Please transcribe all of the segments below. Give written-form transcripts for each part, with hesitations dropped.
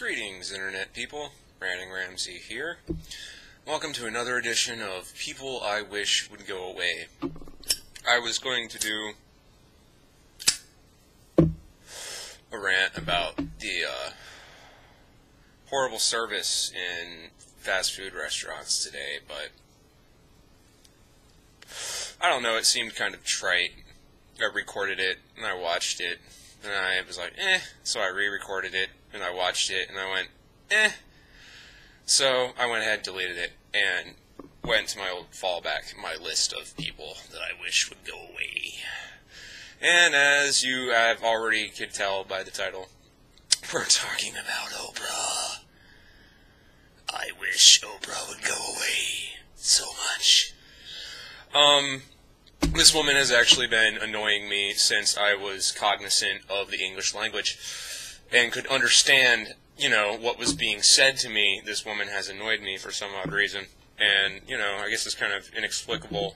Greetings, Internet people. Brandon Ramsey here. Welcome to another edition of People I Wish Would Go Away. I was going to do a rant about the horrible service in fast food restaurants today, but I don't know, it seemed kind of trite. I recorded it, and I watched it, and I was like, so I re-recorded it, and I watched it, and I went, So I went ahead and deleted it, and went to my old fallback, my list of people that I wish would go away. And as you have already could tell by the title, we're talking about Oprah. I wish Oprah would go away so much. This woman has actually been annoying me since I was cognizant of the English language and could understand, what was being said to me. This woman has annoyed me for some odd reason. And, I guess it's kind of inexplicable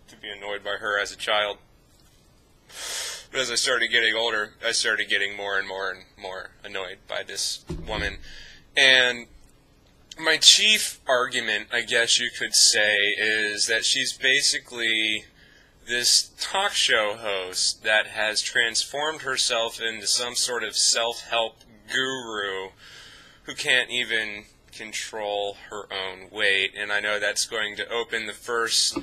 to be annoyed by her as a child. But as I started getting older, I started getting more and more and more annoyed by this woman. And my chief argument, I guess you could say, is that she's basically this talk show host that has transformed herself into some sort of self-help guru who can't even control her own weight. And I know that's going to open the first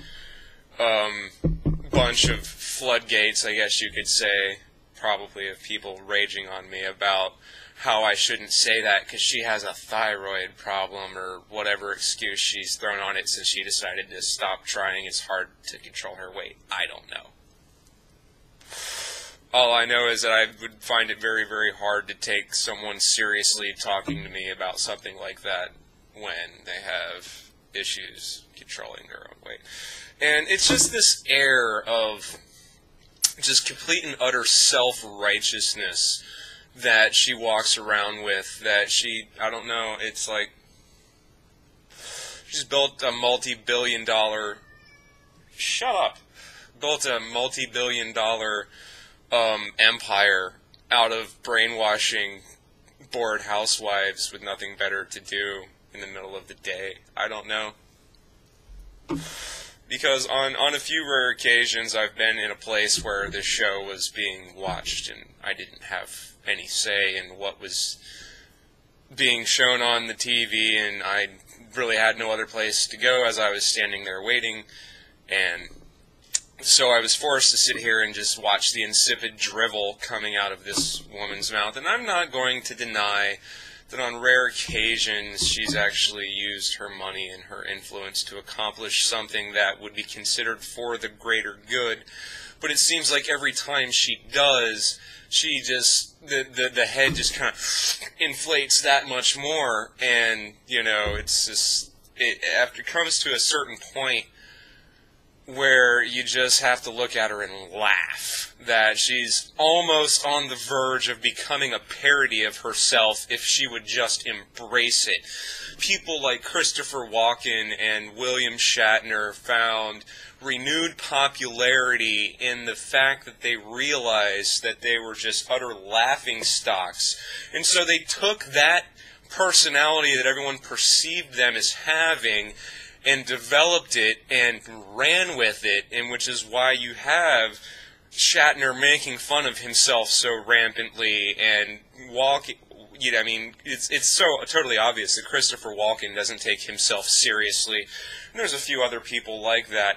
bunch of floodgates, I guess you could say, probably of people raging on me about how I shouldn't say that because she has a thyroid problem or whatever excuse she's thrown on it since she decided to stop trying as hard to control her weight. I don't know. All I know is that I would find it very, very hard to take someone seriously talking to me about something like that when they have issues controlling their own weight. And it's just this air of just complete and utter self-righteousness that she walks around with, that I don't know, it's like, she's built a multi-billion dollar, built a multi-billion dollar empire out of brainwashing bored housewives with nothing better to do in the middle of the day. I don't know. Because on a few rare occasions I've been in a place where this show was being watched and I didn't have any say in what was being shown on the TV, and I really had no other place to go as I was standing there waiting, and so I was forced to sit here and just watch the insipid drivel coming out of this woman's mouth. And I'm not going to deny that on rare occasions she's actually used her money and her influence to accomplish something that would be considered for the greater good. But it seems like every time she does, she just, the head just kind of inflates that much more. And, it's just, after it comes to a certain point where you just have to look at her and laugh, that she's almost on the verge of becoming a parody of herself if she would just embrace it. People like Christopher Walken and William Shatner found renewed popularity in the fact that they realized that they were just utter laughingstocks. And so they took that personality that everyone perceived them as having and developed it and ran with it, and which is why you have Shatner making fun of himself so rampantly and walking. It's so totally obvious that Christopher Walken doesn't take himself seriously. And there's a few other people like that.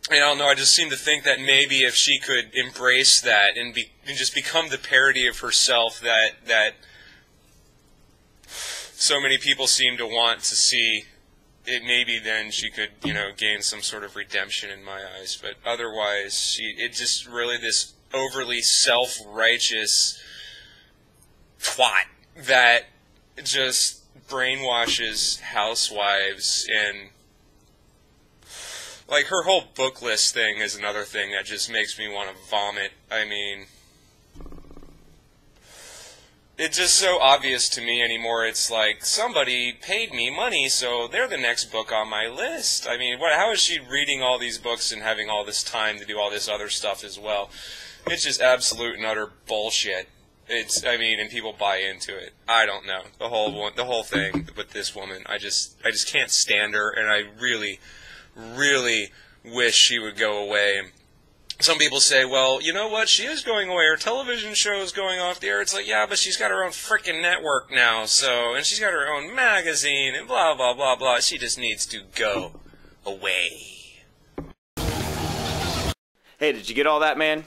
And I don't know, I just seem to think that maybe if she could embrace that and just become the parody of herself that so many people seem to want to see, it maybe then she could, gain some sort of redemption in my eyes. But otherwise, it's just really this overly self-righteous twat that just brainwashes housewives. And like, her whole book list thing is another thing that just makes me want to vomit. I mean, it's just so obvious to me anymore. It's like, somebody paid me money, so they're the next book on my list. I mean, how is she reading all these books and having all this time to do all this other stuff as well? It's just absolute and utter bullshit. I mean, and people buy into it. I don't know. The whole thing with this woman, I just can't stand her, and I really, really wish she would go away. Some people say, well, you know what, she is going away, her television show is going off the air. It's like, yeah, but she's got her own frickin' network now, and she's got her own magazine, and blah, blah, blah, blah. She just needs to go away. Hey, did you get all that, man?